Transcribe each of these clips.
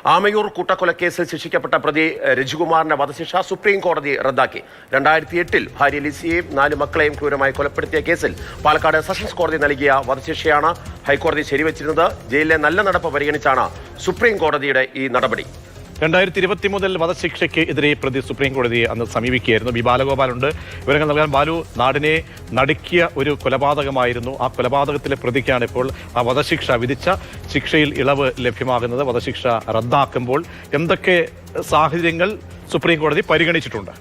ആമയൂർ കൂട്ടക്കൊലക്കേസിൽ ശിക്ഷിക്കപ്പെട്ട പ്രതി രജികുമാറിന്റെ വധശിക്ഷ സുപ്രീം കോടതി റദ്ദാക്കി. 2008 ഭാര്യ ലിസിയെയും 4 മക്കളെയും ക്രൂരമായി കൊലപ്പെടുത്തിയ കേസിൽ പാലക്കാട് സെഷൻസ് കോടതി നൽകിയ വധശിക്ഷയാണ് ഹൈക്കോടതി ശരിവച്ചിരുന്നത്. ജയിലിലെ നല്ല നടപ്പ് പരിഗണിച്ചാണ് സുപ്രീം കോടതിയുടെ ഈ നടപടി. 2020 മുതൽ വധശിക്ഷയ്ക്ക് എതിരെ പ്രതി സുപ്രീം കോടതിയെ അന്ന് സമീപിക്കുകയായിരുന്നു. ബി ബാലഗോപാലുണ്ട് വിവരങ്ങൾ നൽകാൻ. ബാലു, നാടിനെ നടുക്കിയ ഒരു കൊലപാതകമായിരുന്നു. ആ കൊലപാതകത്തിലെ പ്രതിക്കാണ് ഇപ്പോൾ ആ വധശിക്ഷ വിധിച്ച ശിക്ഷയിൽ ഇളവ് ലഭ്യമാകുന്നത്. വധശിക്ഷ റദ്ദാക്കുമ്പോൾ എന്തൊക്കെ സാഹചര്യങ്ങൾ സുപ്രീം കോടതി പരിഗണിച്ചിട്ടുണ്ട്?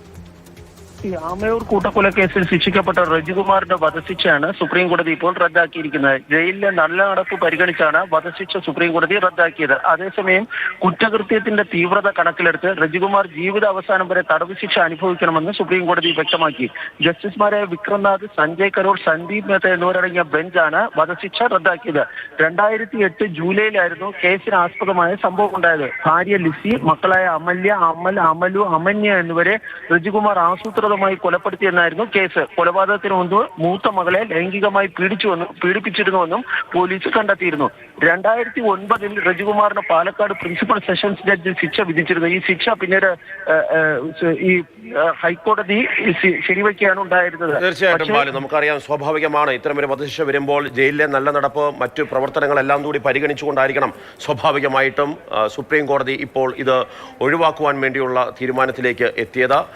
ആമയൂർ കൂട്ടക്കൊലക്കേസിൽ ശിക്ഷിക്കപ്പെട്ട രജികുമാറിന്റെ വധശിക്ഷയാണ് സുപ്രീം കോടതി ഇപ്പോൾ റദ്ദാക്കിയിരിക്കുന്നത്. ജയിലിലെ നല്ല നടപ്പ് പരിഗണിച്ചാണ് വധശിക്ഷ സുപ്രീം കോടതി റദ്ദാക്കിയത്. അതേസമയം കുറ്റകൃത്യത്തിന്റെ തീവ്രത കണക്കിലെടുത്ത് രജികുമാർ ജീവിത അവസാനം വരെ തടവ് ശിക്ഷ അനുഭവിക്കണമെന്ന് സുപ്രീം കോടതി വ്യക്തമാക്കി. ജസ്റ്റിസുമാരായ വിക്രംനാഥ്, സഞ്ജയ് കരോൾ, സന്ദീപ് മേത്ത എന്നിവരടങ്ങിയ ബെഞ്ചാണ് വധശിക്ഷ റദ്ദാക്കിയത്. 2008 ജൂലൈയിലായിരുന്നു കേസിന് ആസ്പദമായ സംഭവം ഉണ്ടായത്. ഭാര്യ ലിസി, മക്കളായ അമല്യ, അമലു, അമന്യ എന്നിവരെ രജികുമാർ ആസൂത്രിതമായി കൊലപ്പെടുത്തിയെന്നായിരുന്നു കേസ്. കൊലപാതകത്തിന് മുൻപ് മൂത്ത മകളെ ലൈംഗികമായി പീഡിപ്പിച്ചിരുന്നുവെന്നും പോലീസ് കണ്ടെത്തിയിരുന്നു. 2009 രജികുമാറിന് പാലക്കാട് പ്രിൻസിപ്പൽ സെഷൻസ് ജഡ്ജി ശിക്ഷ വിധിച്ചിരുന്നു. ഈ ശിക്ഷ പിന്നീട് ഈ ഹൈക്കോടതി ശരിവെക്കുകയാണ് ഉണ്ടായിരുന്നത്. തീർച്ചയായിട്ടും നമുക്കറിയാം, സ്വാഭാവികമാണ് ഇത്തരമൊരു വധശിക്ഷ വരുമ്പോൾ ജയിലിലെ നല്ല നടപ്പ്, മറ്റു പ്രവർത്തനങ്ങളെല്ലാം കൂടി പരിഗണിച്ചുകൊണ്ടായിരിക്കണം സ്വാഭാവികമായിട്ടും സുപ്രീം കോടതി ഇപ്പോൾ ഇത് ഒഴിവാക്കുവാൻ വേണ്ടിയുള്ള തീരുമാനത്തിലേക്ക് എത്തിയത്.